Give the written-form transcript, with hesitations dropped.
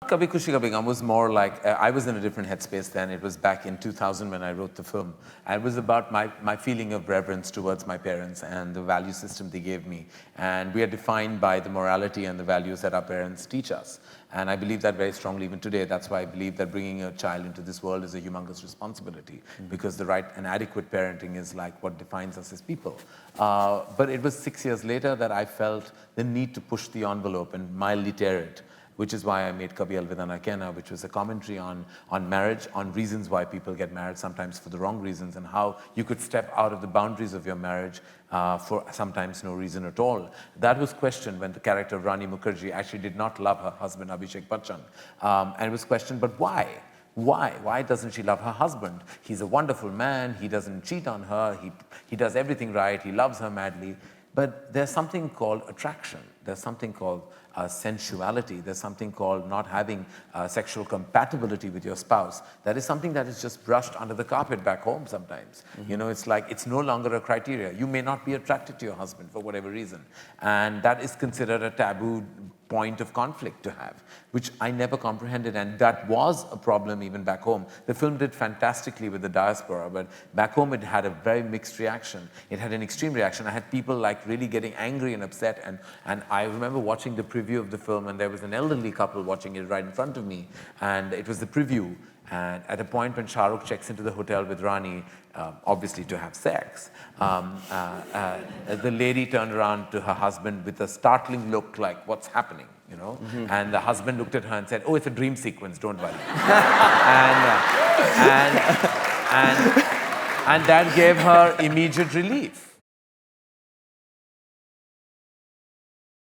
Kabhi Khushi Kabhi Gham was more like, I was in a different headspace then. It was back in 2000 when I wrote the film. And it was about my feeling of reverence towards my parents and the value system they gave me. And we are defined by the morality and the values that our parents teach us. And I believe that very strongly even today. That's why I believe that bringing a child into this world is a humongous responsibility, because the right and adequate parenting is like what defines us as people. But it was 6 years later that I felt the need to push the envelope and mildly tear it, which is why I made Kabhi Alvida Na Kehna, which was a commentary on marriage, on reasons why people get married, sometimes for the wrong reasons, and how you could step out of the boundaries of your marriage for sometimes no reason at all. That was questioned when the character of Rani Mukherjee actually did not love her husband, Abhishek Bachchan. And it was questioned, but why? Why? Why doesn't she love her husband? He's a wonderful man, he doesn't cheat on her, he does everything right, he loves her madly. But there's something called attraction. There's something called sensuality. There's something called not having sexual compatibility with your spouse. That is something that is just brushed under the carpet back home sometimes. You know, it's like, it's no longer a criteria. You may not be attracted to your husband for whatever reason. And that is considered a taboo point of conflict to have, which I never comprehended, and that was a problem even back home. The film did fantastically with the diaspora, but back home it had a very mixed reaction. It had an extreme reaction. I had people like really getting angry and upset, and I remember watching the preview of the film, and there was an elderly couple watching it right in front of me, and it was the preview. And at a point when Shah Rukh checks into the hotel with Rani, obviously to have sex, the lady turned around to her husband with a startling look like, what's happening, you know? And the husband looked at her and said, oh, it's a dream sequence, don't worry. And that gave her immediate relief.